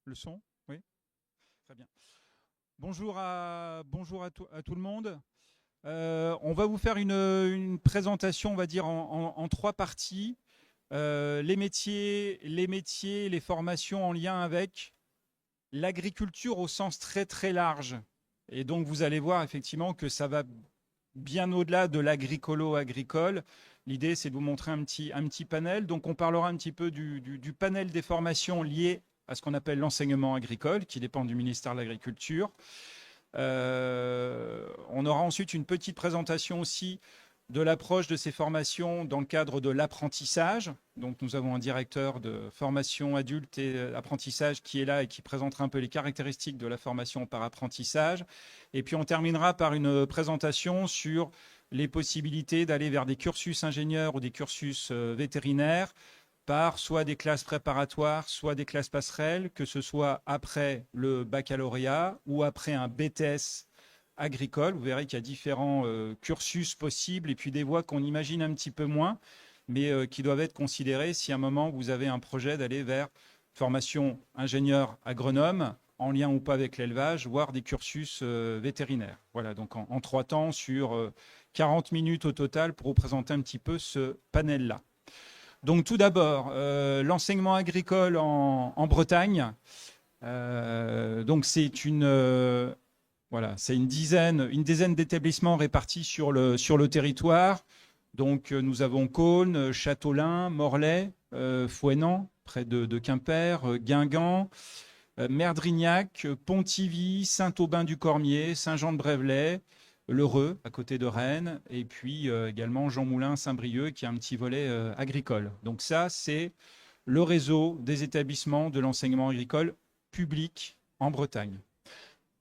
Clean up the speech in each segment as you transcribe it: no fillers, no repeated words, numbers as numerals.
Le son? Oui, très bien. Bonjour à tout le monde. On va vous faire une présentation, on va dire, en trois parties. Les formations en lien avec l'agriculture au sens très très large. Et donc vous allez voir effectivement que ça va bien au-delà de l'agricolo-agricole. L'idée, c'est de vous montrer un petit panel. Donc on parlera un petit peu du panel des formations liées à ce qu'on appelle l'enseignement agricole, qui dépend du ministère de l'Agriculture. On aura ensuite une petite présentation aussi de l'approche de ces formations dans le cadre de l'apprentissage. Donc nous avons un directeur de formation adulte et apprentissage qui est là et qui présentera un peu les caractéristiques de la formation par apprentissage. Et puis on terminera par une présentation sur les possibilités d'aller vers des cursus ingénieurs ou des cursus vétérinaires par soit des classes préparatoires, soit des classes passerelles, que ce soit après le baccalauréat ou après un BTS agricole. Vous verrez qu'il y a différents cursus possibles et puis des voies qu'on imagine un petit peu moins, mais qui doivent être considérées si à un moment vous avez un projet d'aller vers formation ingénieur agronome, en lien ou pas avec l'élevage, voire des cursus vétérinaires. Voilà, donc en 3 temps sur 40 minutes au total pour vous présenter un petit peu ce panel-là. Donc tout d'abord, l'enseignement agricole en Bretagne. Donc c'est voilà, c'est une dizaine d'établissements répartis sur le territoire. Donc nous avons Cosne, Châteaulin, Morlaix, Fouesnant, près de Quimper, Guingamp, Merdrignac, Pontivy, Saint-Aubin-du-Cormier, Saint-Jean-de-Brévelay, L'Heureux, à côté de Rennes, et puis également Jean Moulin, Saint-Brieuc, qui a un petit volet agricole. Donc ça, c'est le réseau des établissements de l'enseignement agricole public en Bretagne.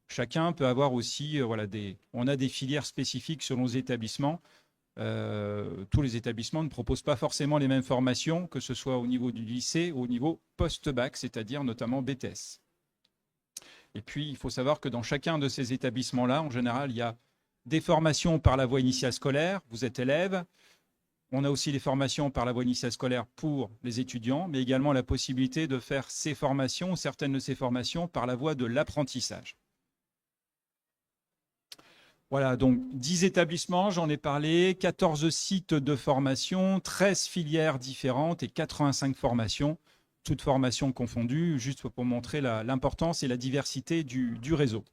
Chacun peut avoir aussi, on a des filières spécifiques selon les établissements. Tous les établissements ne proposent pas forcément les mêmes formations, que ce soit au niveau du lycée ou au niveau post-bac, c'est-à-dire notamment BTS. Et puis, il faut savoir que dans chacun de ces établissements-là, en général, il y a des formations par la voie initiale scolaire, vous êtes élève. On a aussi des formations par la voie initiale scolaire pour les étudiants, mais également la possibilité de faire ces formations, certaines de ces formations, par la voie de l'apprentissage. Voilà, donc 10 établissements, j'en ai parlé, 14 sites de formation, 13 filières différentes et 85 formations, toutes formations confondues, juste pour montrer l'importance et la diversité du réseau.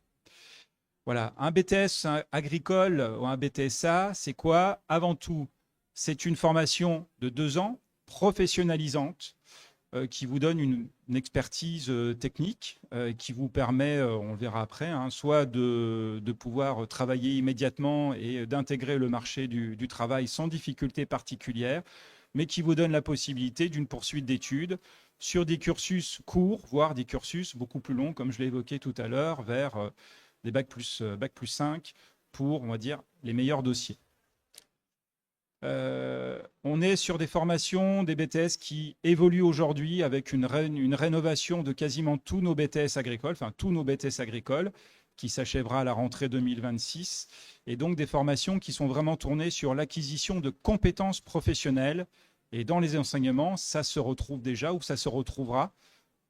Voilà, un BTS agricole ou un BTSA, c'est quoi? Avant tout, c'est une formation de 2 ans, professionnalisante, qui vous donne une expertise technique, qui vous permet, on le verra après, hein, soit de pouvoir travailler immédiatement et d'intégrer le marché du travail sans difficulté particulière, mais qui vous donne la possibilité d'une poursuite d'études sur des cursus courts, voire des cursus beaucoup plus longs, comme je l'ai évoqué tout à l'heure, vers des bac plus 5 pour, on va dire, les meilleurs dossiers. On est sur des formations, des BTS qui évoluent aujourd'hui avec une rénovation de quasiment tous nos BTS agricoles, enfin tous nos BTS agricoles, qui s'achèvera à la rentrée 2026, et donc des formations qui sont vraiment tournées sur l'acquisition de compétences professionnelles. Et dans les enseignements, ça se retrouve déjà ou ça se retrouvera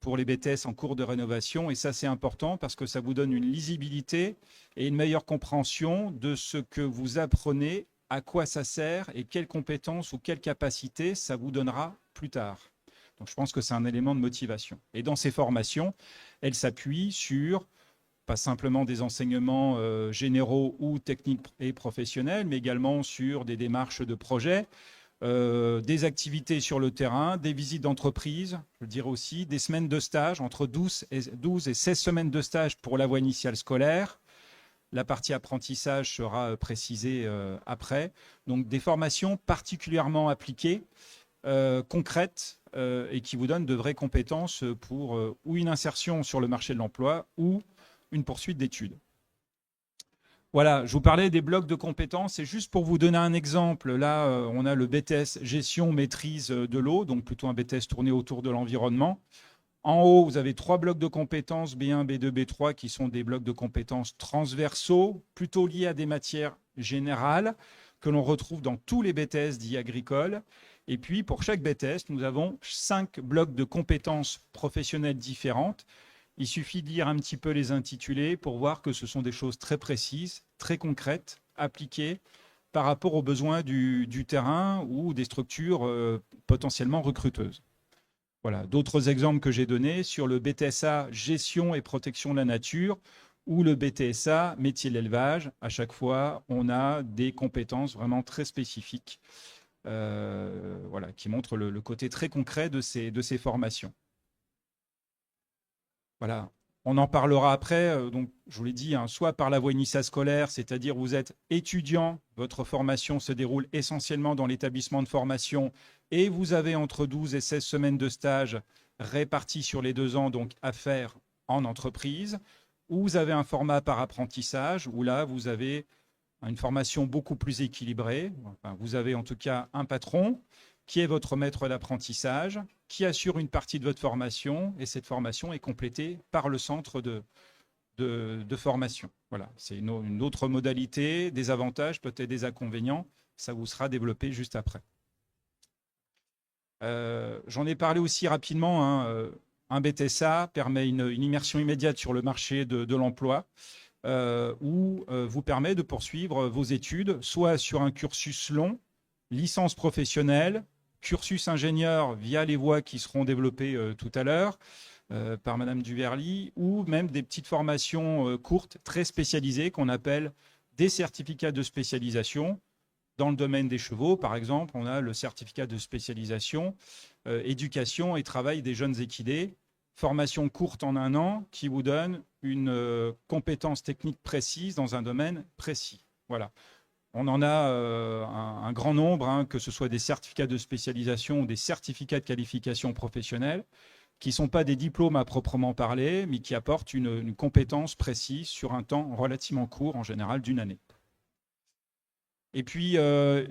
pour les BTS en cours de rénovation. Et ça, c'est important parce que ça vous donne une lisibilité et une meilleure compréhension de ce que vous apprenez, à quoi ça sert et quelles compétences ou quelles capacités ça vous donnera plus tard. Donc je pense que c'est un élément de motivation. Et dans ces formations, elles s'appuient sur pas simplement des enseignements généraux ou techniques et professionnels, mais également sur des démarches de projet, des activités sur le terrain, des visites d'entreprise, je dirais aussi, des semaines de stage, entre 12 et 16 semaines de stage pour la voie initiale scolaire. La partie apprentissage sera précisée après. Donc des formations particulièrement appliquées, concrètes, et qui vous donnent de vraies compétences pour ou une insertion sur le marché de l'emploi ou une poursuite d'études. Voilà, je vous parlais des blocs de compétences. Et juste pour vous donner un exemple, là, on a le BTS gestion maîtrise de l'eau, donc plutôt un BTS tourné autour de l'environnement. En haut, vous avez 3 blocs de compétences, B1, B2, B3, qui sont des blocs de compétences transversaux, plutôt liés à des matières générales, que l'on retrouve dans tous les BTS dits agricoles. Et puis, pour chaque BTS, nous avons 5 blocs de compétences professionnelles différentes. Il suffit de lire un petit peu les intitulés pour voir que ce sont des choses très précises, très concrètes, appliquées par rapport aux besoins du terrain ou des structures potentiellement recruteuses. Voilà. D'autres exemples que j'ai donnés sur le BTSA gestion et protection de la nature ou le BTSA métier de l'élevage. À chaque fois, on a des compétences vraiment très spécifiques voilà, qui montrent le côté très concret de ces formations. Voilà. On en parlera après. Donc, je vous l'ai dit, hein, soit par la voie initiale scolaire, c'est-à-dire vous êtes étudiant, votre formation se déroule essentiellement dans l'établissement de formation et vous avez entre 12 et 16 semaines de stage répartis sur les 2 ans, donc à faire en entreprise, ou vous avez un format par apprentissage, où là, vous avez une formation beaucoup plus équilibrée. Enfin, vous avez en tout cas un patron qui est votre maître d'apprentissage, qui assure une partie de votre formation, et cette formation est complétée par le centre de formation. Voilà, c'est une autre modalité, des avantages, peut-être des inconvénients, ça vous sera développé juste après. J'en ai parlé aussi rapidement, hein, un BTSA permet une immersion immédiate sur le marché de l'emploi, ou vous permet de poursuivre vos études, soit sur un cursus long, licence professionnelle, cursus ingénieur via les voies qui seront développées tout à l'heure par Madame Duverly, ou même des petites formations courtes, très spécialisées, qu'on appelle des certificats de spécialisation. Dans le domaine des chevaux, par exemple, on a le certificat de spécialisation, éducation et travail des jeunes équidés, formation courte en 1 an qui vous donne une compétence technique précise dans un domaine précis. Voilà. On en a un grand nombre, hein, que ce soit des certificats de spécialisation ou des certificats de qualification professionnelle, qui ne sont pas des diplômes à proprement parler, mais qui apportent une compétence précise sur un temps relativement court, en général d'1 année. Et puis,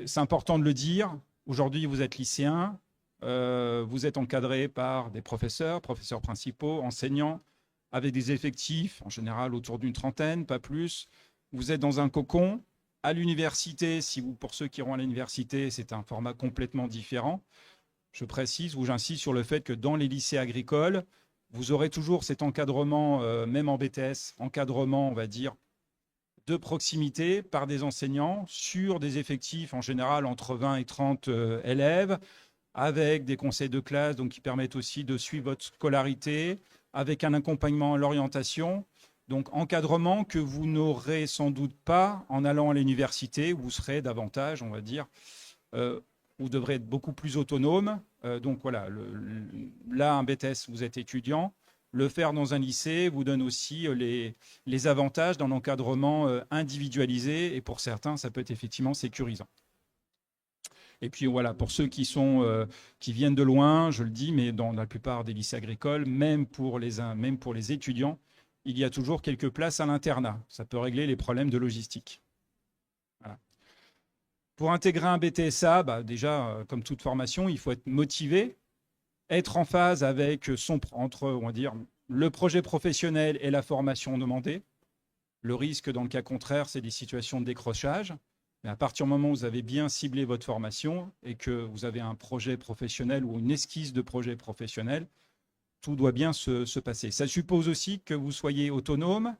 c'est important de le dire, aujourd'hui vous êtes lycéen, vous êtes encadré par des professeurs principaux, enseignants, avec des effectifs, en général autour d'une 30aine, pas plus. Vous êtes dans un cocon. À l'université, pour ceux qui iront à l'université, c'est un format complètement différent. Je précise ou j'insiste sur le fait que dans les lycées agricoles, vous aurez toujours cet encadrement, même en BTS, encadrement, on va dire, de proximité par des enseignants sur des effectifs en général entre 20 et 30 élèves, avec des conseils de classe donc, qui permettent aussi de suivre votre scolarité, avec un accompagnement à l'orientation. Donc encadrement que vous n'aurez sans doute pas en allant à l'université, où vous serez davantage, on va dire, vous devrez être beaucoup plus autonome. Donc voilà, là, un BTS, vous êtes étudiant. Le faire dans un lycée vous donne aussi les avantages d'un encadrement individualisé, et pour certains, ça peut être effectivement sécurisant. Et puis voilà, pour ceux qui viennent de loin, je le dis, mais dans la plupart des lycées agricoles, même pour les étudiants, il y a toujours quelques places à l'internat. Ça peut régler les problèmes de logistique. Voilà. Pour intégrer un BTSA, déjà, comme toute formation, il faut être motivé, être en phase avec entre, on va dire, le projet professionnel et la formation demandée. Le risque, dans le cas contraire, c'est des situations de décrochage. Mais à partir du moment où vous avez bien ciblé votre formation et que vous avez un projet professionnel ou une esquisse de projet professionnel, tout doit bien se passer. Ça suppose aussi que vous soyez autonome,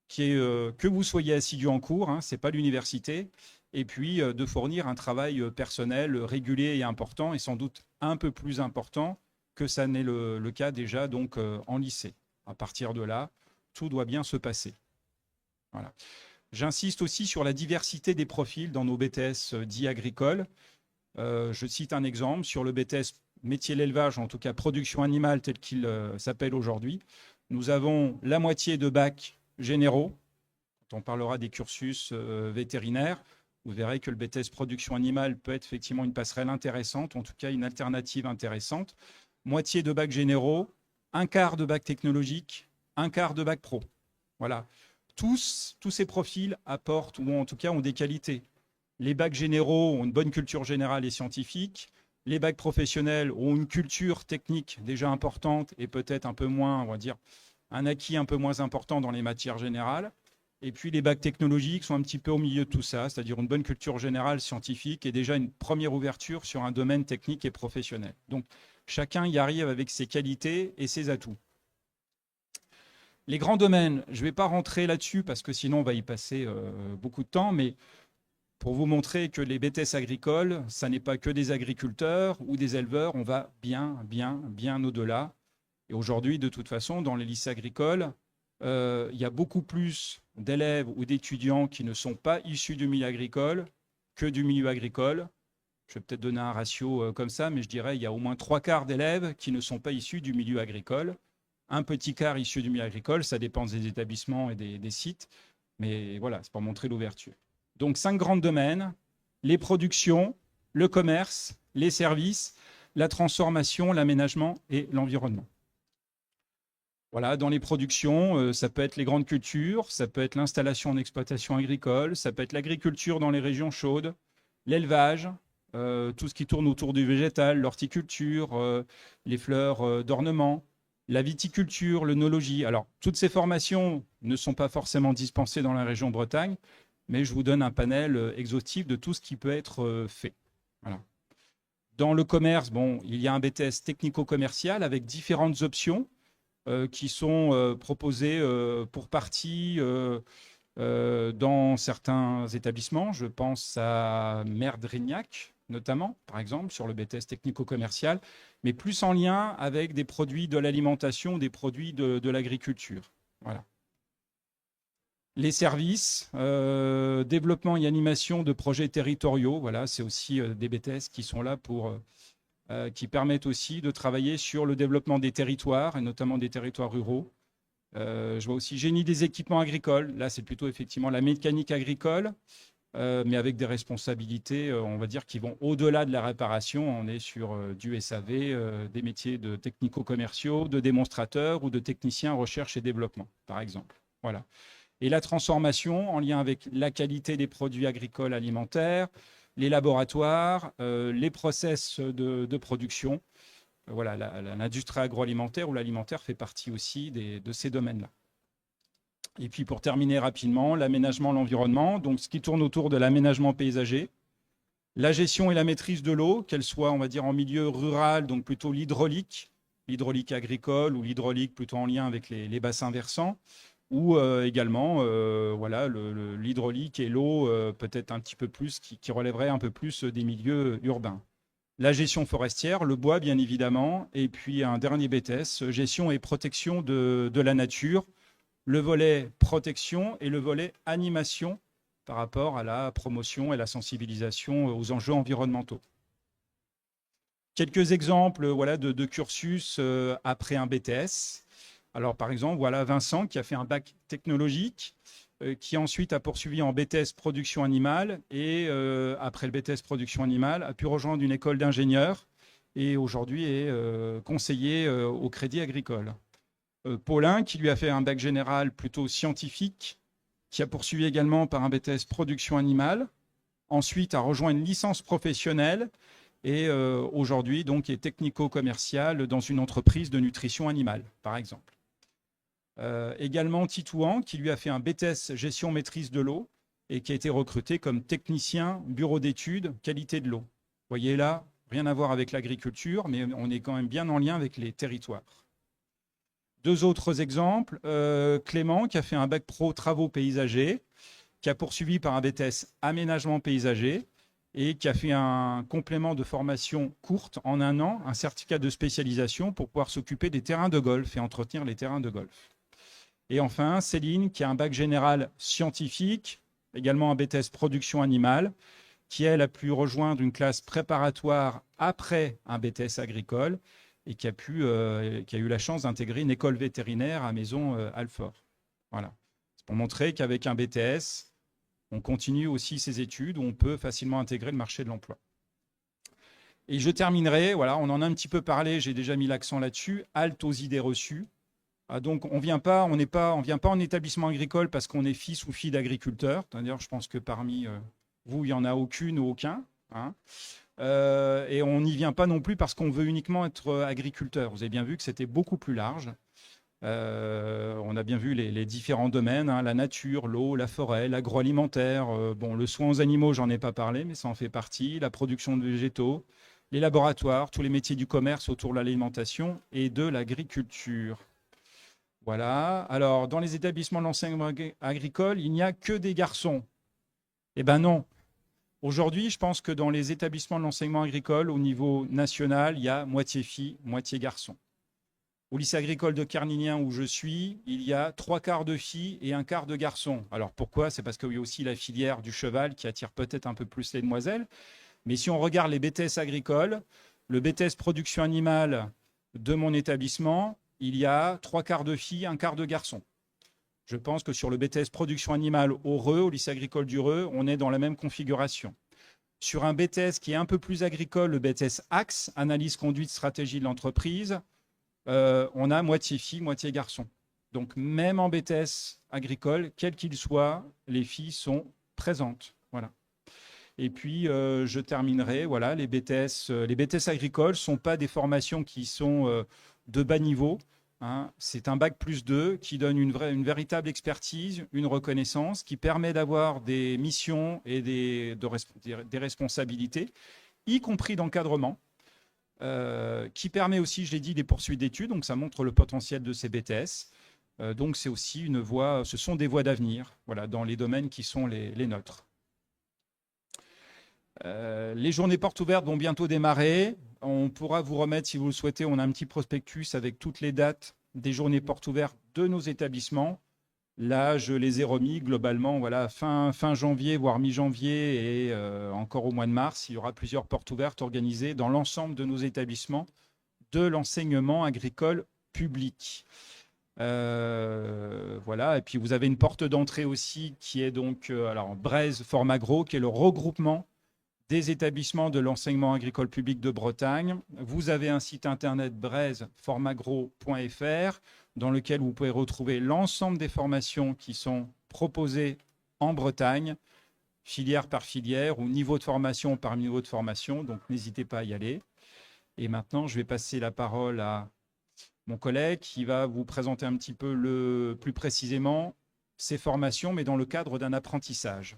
que vous soyez assidu en cours, hein, ce n'est pas l'université, et puis de fournir un travail personnel régulier et important, et sans doute un peu plus important que ça n'est le cas déjà donc, en lycée. À partir de là, tout doit bien se passer. Voilà. J'insiste aussi sur la diversité des profils dans nos BTS dits agricoles. Je cite un exemple sur le BTS métier de l'élevage, en tout cas production animale tel qu'il s'appelle aujourd'hui. Nous avons la moitié de bacs généraux. Quand on parlera des cursus vétérinaires, vous verrez que le BTS production animale peut être effectivement une passerelle intéressante, en tout cas une alternative intéressante. Moitié de bacs généraux, un quart de bacs technologiques, un quart de bacs pro. Voilà. Tous ces profils apportent, ou en tout cas ont des qualités. Les bacs généraux ont une bonne culture générale et scientifique. Les bacs professionnels ont une culture technique déjà importante et peut-être un peu moins, on va dire, un acquis un peu moins important dans les matières générales. Et puis les bacs technologiques sont un petit peu au milieu de tout ça, c'est-à-dire une bonne culture générale scientifique et déjà une première ouverture sur un domaine technique et professionnel. Donc chacun y arrive avec ses qualités et ses atouts. Les grands domaines, je ne vais pas rentrer là-dessus parce que sinon on va y passer beaucoup de temps, mais pour vous montrer que les BTS agricoles, ça n'est pas que des agriculteurs ou des éleveurs, on va bien, bien, bien au-delà. Et aujourd'hui, de toute façon, dans les lycées agricoles, il y a beaucoup plus d'élèves ou d'étudiants qui ne sont pas issus du milieu agricole que du milieu agricole. Je vais peut-être donner un ratio comme ça, mais je dirais qu'il y a au moins 3/4 d'élèves qui ne sont pas issus du milieu agricole. Un petit quart issu du milieu agricole, ça dépend des établissements et des sites. Mais voilà, c'est pour montrer l'ouverture. Donc 5 grands domaines, les productions, le commerce, les services, la transformation, l'aménagement et l'environnement. Voilà, dans les productions, ça peut être les grandes cultures, ça peut être l'installation en exploitation agricole, ça peut être l'agriculture dans les régions chaudes, l'élevage, tout ce qui tourne autour du végétal, l'horticulture, les fleurs d'ornement, la viticulture, l'œnologie. Alors, toutes ces formations ne sont pas forcément dispensées dans la région Bretagne, mais je vous donne un panel exhaustif de tout ce qui peut être fait. Voilà. Dans le commerce, bon, il y a un BTS technico-commercial avec différentes options qui sont proposées pour partie dans certains établissements. Je pense à Merdrignac, notamment, par exemple, sur le BTS technico-commercial, mais plus en lien avec des produits de l'alimentation, des produits de l'agriculture. Voilà. Les services, développement et animation de projets territoriaux, voilà, c'est aussi des BTS qui sont là qui permettent aussi de travailler sur le développement des territoires, et notamment des territoires ruraux. Je vois aussi génie des équipements agricoles. Là, c'est plutôt effectivement la mécanique agricole, mais avec des responsabilités, on va dire, qui vont au-delà de la réparation. On est sur du SAV, des métiers de technico-commerciaux, de démonstrateurs ou de techniciens recherche et développement, par exemple. Voilà. Et la transformation en lien avec la qualité des produits agricoles alimentaires, les laboratoires, les process de production. Voilà, l'industrie agroalimentaire ou l'alimentaire fait partie aussi de ces domaines-là. Et puis pour terminer rapidement, l'aménagement, l'environnement, donc ce qui tourne autour de l'aménagement paysager, la gestion et la maîtrise de l'eau, qu'elle soit, on va dire, en milieu rural, donc plutôt l'hydraulique agricole ou l'hydraulique plutôt en lien avec les bassins versants, ou également voilà, l'hydraulique et l'eau peut-être un petit peu plus, qui relèverait un peu plus des milieux urbains. La gestion forestière, le bois bien évidemment, et puis un dernier BTS, gestion et protection de la nature, le volet protection et le volet animation par rapport à la promotion et la sensibilisation aux enjeux environnementaux. Quelques exemples voilà, de cursus après un BTS. Alors, par exemple, voilà Vincent qui a fait un bac technologique, qui ensuite a poursuivi en BTS production animale et après le BTS production animale, a pu rejoindre une école d'ingénieurs et aujourd'hui est conseiller au Crédit Agricole. Paulin qui lui a fait un bac général plutôt scientifique, qui a poursuivi également par un BTS production animale, ensuite a rejoint une licence professionnelle et aujourd'hui donc est technico-commercial dans une entreprise de nutrition animale, par exemple. Également Titouan, qui lui a fait un BTS gestion maîtrise de l'eau et qui a été recruté comme technicien bureau d'études qualité de l'eau. Vous voyez là, rien à voir avec l'agriculture, mais on est quand même bien en lien avec les territoires. Deux autres exemples, Clément, qui a fait un bac pro travaux paysagers, qui a poursuivi par un BTS aménagement paysager et qui a fait un complément de formation courte en 1 an, un certificat de spécialisation pour pouvoir s'occuper des terrains de golf et entretenir les terrains de golf. Et enfin, Céline, qui a un bac général scientifique, également un BTS production animale, qui, elle, a pu rejoindre une classe préparatoire après un BTS agricole et qui a eu la chance d'intégrer une école vétérinaire à Maison-Alfort. Voilà. C'est pour montrer qu'avec un BTS, on continue aussi ses études où on peut facilement intégrer le marché de l'emploi. Et je terminerai, voilà, on en a un petit peu parlé, j'ai déjà mis l'accent là-dessus, halte aux idées reçues. Ah, donc, on vient pas en établissement agricole parce qu'on est fils ou fille d'agriculteur. D'ailleurs, je pense que parmi vous, il n'y en a aucune ou aucun. Hein. Et on n'y vient pas non plus parce qu'on veut uniquement être agriculteur. Vous avez bien vu que c'était beaucoup plus large. On a bien vu les différents domaines, hein, la nature, l'eau, la forêt, l'agroalimentaire. Bon, le soin aux animaux, j'en ai pas parlé, mais ça en fait partie. La production de végétaux, les laboratoires, tous les métiers du commerce autour de l'alimentation et de l'agriculture. Voilà. Alors, dans les établissements de l'enseignement agricole, il n'y a que des garçons. Eh bien non. Aujourd'hui, je pense que dans les établissements de l'enseignement agricole, au niveau national, il y a moitié filles, moitié garçons. Au lycée agricole de Carnignan, où je suis, il y a 3/4 de filles et 1/4 de garçons. Alors pourquoi? C'est parce qu'il y a aussi la filière du cheval qui attire peut-être un peu plus les demoiselles. Mais si on regarde les BTS agricoles, le BTS production animale de mon établissement, il y a 3/4 de filles, 1/4 de garçons. Je pense que sur le BTS production animale au Reux, au lycée agricole du Reux, on est dans la même configuration. Sur un BTS qui est un peu plus agricole, le BTS Axe, analyse, conduite, stratégie de l'entreprise, on a moitié filles, moitié garçons. Donc même en BTS agricole, quel qu'il soit, les filles sont présentes. Voilà. Et puis je terminerai, voilà, les BTS agricoles ne sont pas des formations qui sont de bas niveau. Hein. C'est un bac +2 qui donne une véritable expertise, une reconnaissance, qui permet d'avoir des missions et des responsabilités, y compris d'encadrement. Qui permet aussi, je l'ai dit, des poursuites d'études. Donc, ça montre le potentiel de ces BTS. Donc, c'est aussi une voie, ce sont des voies d'avenir, voilà, dans les domaines qui sont les nôtres. Les journées portes ouvertes vont bientôt démarrer. On pourra vous remettre, si vous le souhaitez, on a un petit prospectus avec toutes les dates des journées portes ouvertes de nos établissements. Là, je les ai remis globalement, voilà, fin janvier, voire mi-janvier et encore au mois de mars. Il y aura plusieurs portes ouvertes organisées dans l'ensemble de nos établissements de l'enseignement agricole public. Voilà, et puis vous avez une porte d'entrée aussi qui est donc alors Braise Formagro, qui est le regroupement des établissements de l'enseignement agricole public de Bretagne. Vous avez un site internet braiseformagro.fr dans lequel vous pouvez retrouver l'ensemble des formations qui sont proposées en Bretagne, filière par filière ou niveau de formation par niveau de formation. Donc, n'hésitez pas à y aller. Et maintenant, je vais passer la parole à mon collègue qui va vous présenter un petit peu plus précisément ces formations, mais dans le cadre d'un apprentissage.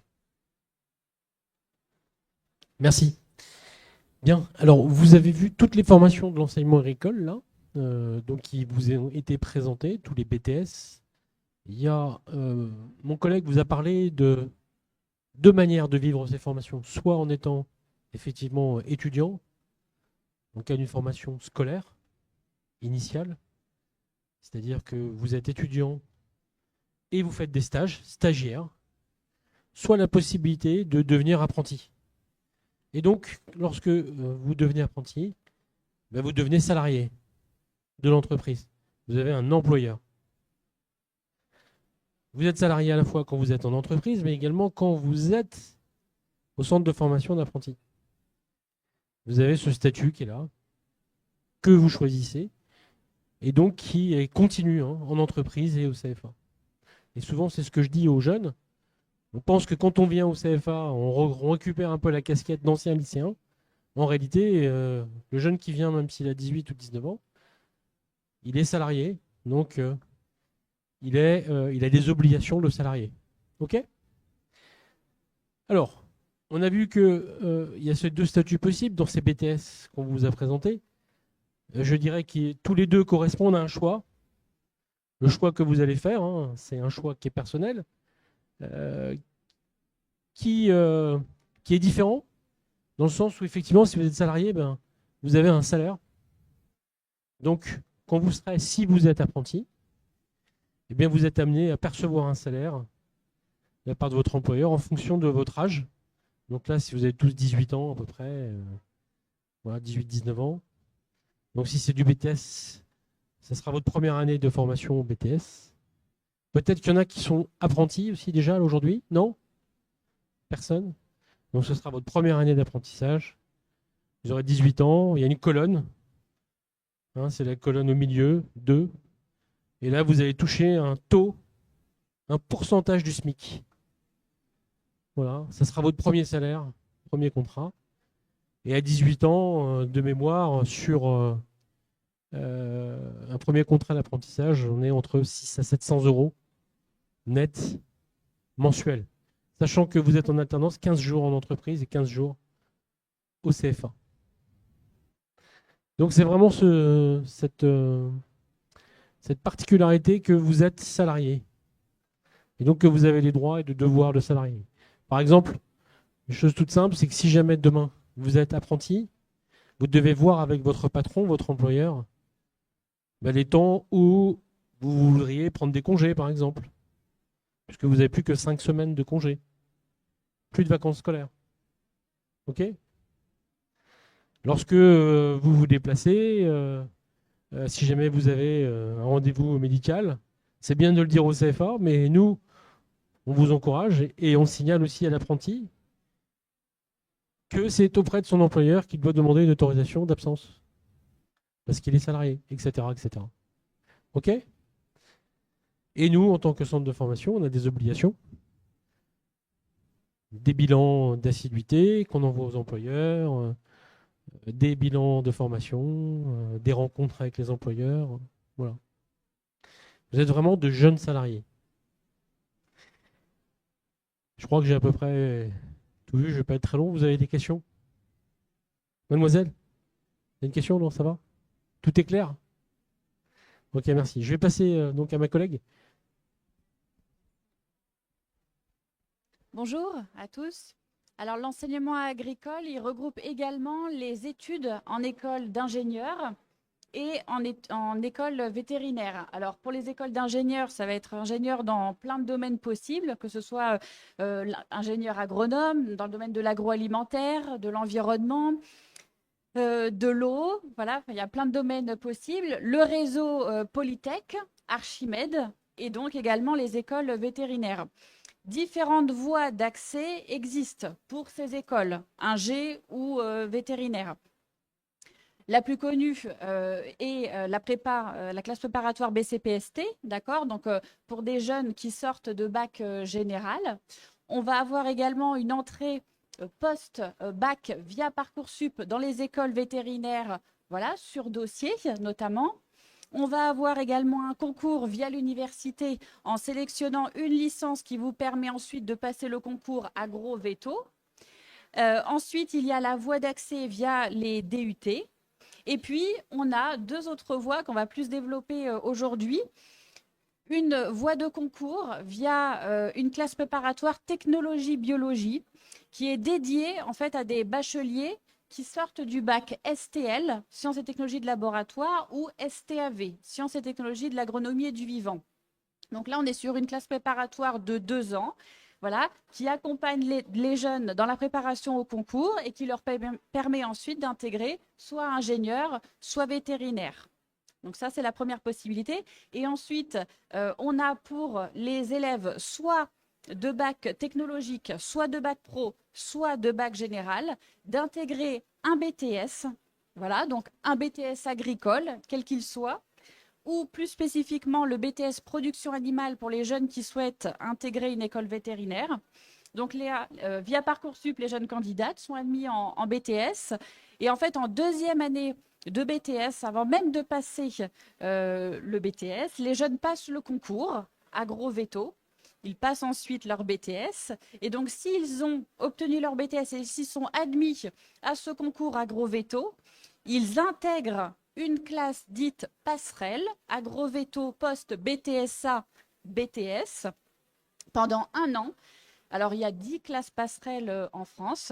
Merci. Bien. Alors, vous avez vu toutes les formations de l'enseignement agricole, là, donc qui vous ont été présentées, tous les BTS. Il y a, mon collègue vous a parlé de deux manières de vivre ces formations, soit en étant effectivement étudiant, dans le cas d'une formation scolaire initiale, c'est-à-dire que vous êtes étudiant et vous faites des stages, stagiaires, soit la possibilité de devenir apprenti. Et donc, lorsque vous devenez apprenti, ben vous devenez salarié de l'entreprise. Vous avez un employeur. Vous êtes salarié à la fois quand vous êtes en entreprise, mais également quand vous êtes au centre de formation d'apprentis. Vous avez ce statut qui est là, que vous choisissez, et donc qui est continu en entreprise et au CFA. Et souvent, c'est ce que je dis aux jeunes. On pense que quand on vient au CFA, on récupère un peu la casquette d'ancien lycéen. En réalité, le jeune qui vient, même s'il a 18 ou 19 ans, il est salarié, donc il a des obligations de salarié. OK ? Alors, on a vu qu'il y a ces deux statuts possibles dans ces BTS qu'on vous a présentés. Je dirais que tous les deux correspondent à un choix. Le choix que vous allez faire, c'est un choix qui est personnel, qui est différent, dans le sens où effectivement, si vous êtes salarié, ben, vous avez un salaire. Donc, quand vous serez, si vous êtes apprenti, eh bien, vous êtes amené à percevoir un salaire de la part de votre employeur en fonction de votre âge. Donc là, si vous avez tous 18 ans à peu près, voilà, 18-19 ans. Donc si c'est du BTS, ça sera votre première année de formation au BTS. Peut-être qu'il y en a qui sont apprentis aussi déjà aujourd'hui, non ? Personne ? Donc ce sera votre première année d'apprentissage. Vous aurez 18 ans, il y a une colonne. C'est la colonne au milieu, 2. Et là, vous allez toucher un taux, un pourcentage du SMIC. Voilà, ça sera votre premier salaire, premier contrat. Et à 18 ans, de mémoire, sur un premier contrat d'apprentissage, on est entre 600 à 700 euros net mensuel. Sachant que vous êtes en alternance 15 jours en entreprise et 15 jours au CFA. Donc c'est vraiment cette particularité que vous êtes salarié. Et donc que vous avez les droits et les devoirs de salarié. Par exemple, une chose toute simple, c'est que si jamais demain vous êtes apprenti, vous devez voir avec votre patron, votre employeur, les temps où vous voudriez prendre des congés, par exemple. Puisque vous n'avez plus que 5 semaines de congés. Plus de vacances scolaires. OK ? Lorsque vous vous déplacez, si jamais vous avez un rendez-vous médical, c'est bien de le dire au CFA, mais nous, on vous encourage et on signale aussi à l'apprenti que c'est auprès de son employeur qu'il doit demander une autorisation d'absence. Parce qu'il est salarié, etc., etc. OK ? Et nous, en tant que centre de formation, on a des obligations. Des bilans d'assiduité qu'on envoie aux employeurs, des bilans de formation, des rencontres avec les employeurs. Voilà. Vous êtes vraiment de jeunes salariés. Je crois que j'ai à peu près tout vu, je ne vais pas être très long. Vous avez des questions ? Mademoiselle ? Il y a une question ? Non, ça va ? Tout est clair ? Ok, merci. Je vais passer donc à ma collègue. Bonjour à tous. Alors l'enseignement agricole, il regroupe également les études en école d'ingénieur et en école vétérinaire. Alors pour les écoles d'ingénieurs, ça va être ingénieur dans plein de domaines possibles, que ce soit ingénieur agronome, dans le domaine de l'agroalimentaire, de l'environnement, de l'eau, voilà, il y a plein de domaines possibles. Le réseau Polytech, Archimède et donc également les écoles vétérinaires. Différentes voies d'accès existent pour ces écoles, ingé ou vétérinaire. La plus connue est la classe préparatoire BCPST, d'accord. Donc pour des jeunes qui sortent de bac général, on va avoir également une entrée post-bac via Parcoursup dans les écoles vétérinaires, voilà, sur dossier notamment. On va avoir également un concours via l'université en sélectionnant une licence qui vous permet ensuite de passer le concours agro-véto. Ensuite, il y a la voie d'accès via les DUT. Et puis, on a deux autres voies qu'on va plus développer aujourd'hui. Une voie de concours via une classe préparatoire technologie-biologie qui est dédiée en fait à des bacheliers qui sortent du bac STL, sciences et technologies de laboratoire, ou STAV, sciences et technologies de l'agronomie et du vivant. Donc là, on est sur une classe préparatoire de 2 ans, voilà, qui accompagne les jeunes dans la préparation au concours et qui leur permet ensuite d'intégrer soit ingénieur, soit vétérinaire. Donc ça, c'est la première possibilité. Et ensuite, on a pour les élèves soit de bac technologique, soit de bac pro, soit de bac général, d'intégrer un BTS, voilà, donc un BTS agricole, quel qu'il soit, ou plus spécifiquement le BTS production animale pour les jeunes qui souhaitent intégrer une école vétérinaire. Donc via Parcoursup, les jeunes candidates sont admis en BTS. Et en fait, en deuxième année de BTS, avant même de passer le BTS, les jeunes passent le concours agro-véto. Ils passent ensuite leur BTS. Et donc, s'ils ont obtenu leur BTS et s'ils sont admis à ce concours agro-véto, ils intègrent une classe dite passerelle, agro-véto post-BTSA, BTS, pendant 1 an. Alors, il y a 10 classes passerelles en France,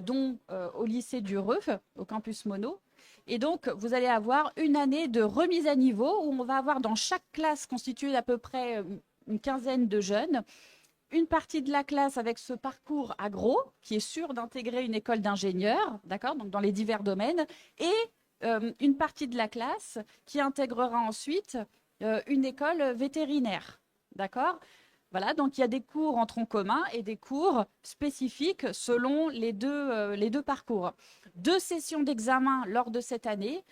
dont au lycée du Reux, au campus Mono. Et donc, vous allez avoir une année de remise à niveau où on va avoir dans chaque classe constituée d'à peu près une quinzaine de jeunes, une partie de la classe avec ce parcours agro, qui est sûr d'intégrer une école d'ingénieurs, d'accord, donc dans les divers domaines, et une partie de la classe qui intégrera ensuite une école vétérinaire, d'accord. Voilà, donc il y a des cours en tronc commun et des cours spécifiques selon les deux parcours. 2 sessions d'examen lors de cette année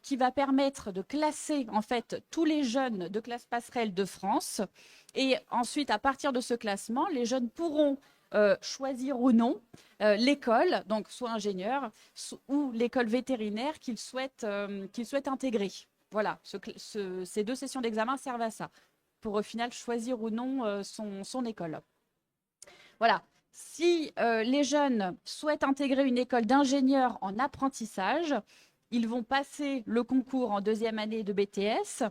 qui va permettre de classer en fait tous les jeunes de classe passerelle de France. Et ensuite, à partir de ce classement, les jeunes pourront choisir ou non l'école, donc soit ingénieur, ou l'école vétérinaire qu'ils souhaitent intégrer. Voilà, ces 2 sessions d'examen servent à ça, pour au final choisir ou non son école. Voilà. Si les jeunes souhaitent intégrer une école d'ingénieur en apprentissage, ils vont passer le concours en deuxième année de BTS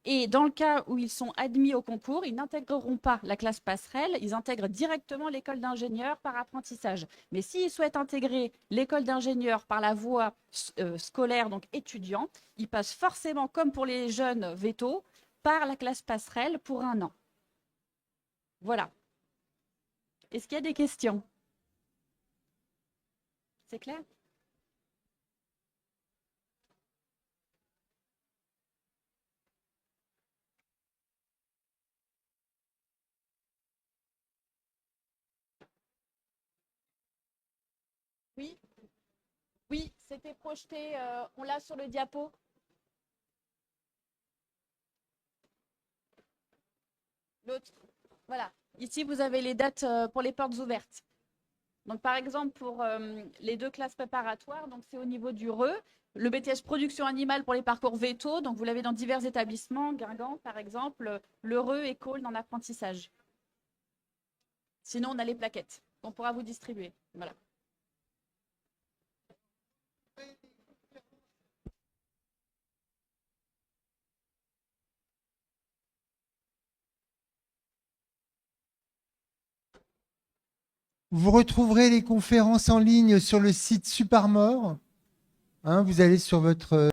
Et dans le cas où ils sont admis au concours, ils n'intégreront pas la classe passerelle, ils intègrent directement l'école d'ingénieur par apprentissage. Mais s'ils souhaitent intégrer l'école d'ingénieur par la voie scolaire, donc étudiant, ils passent forcément, comme pour les jeunes vétos, par la classe passerelle pour 1 an. Voilà. Est-ce qu'il y a des questions? C'est clair? Oui, oui, c'était projeté, on l'a sur le diapo. L'autre, voilà. Ici, vous avez les dates pour les portes ouvertes. Donc, par exemple, pour les 2 classes préparatoires, donc c'est au niveau du RE. Le BTS production animale pour les parcours véto, donc vous l'avez dans divers établissements, Guingamp par exemple, le RE et Cône en apprentissage. Sinon, on a les plaquettes qu'on pourra vous distribuer. Voilà. Vous retrouverez les conférences en ligne sur le site Supermore. Hein, vous allez sur votre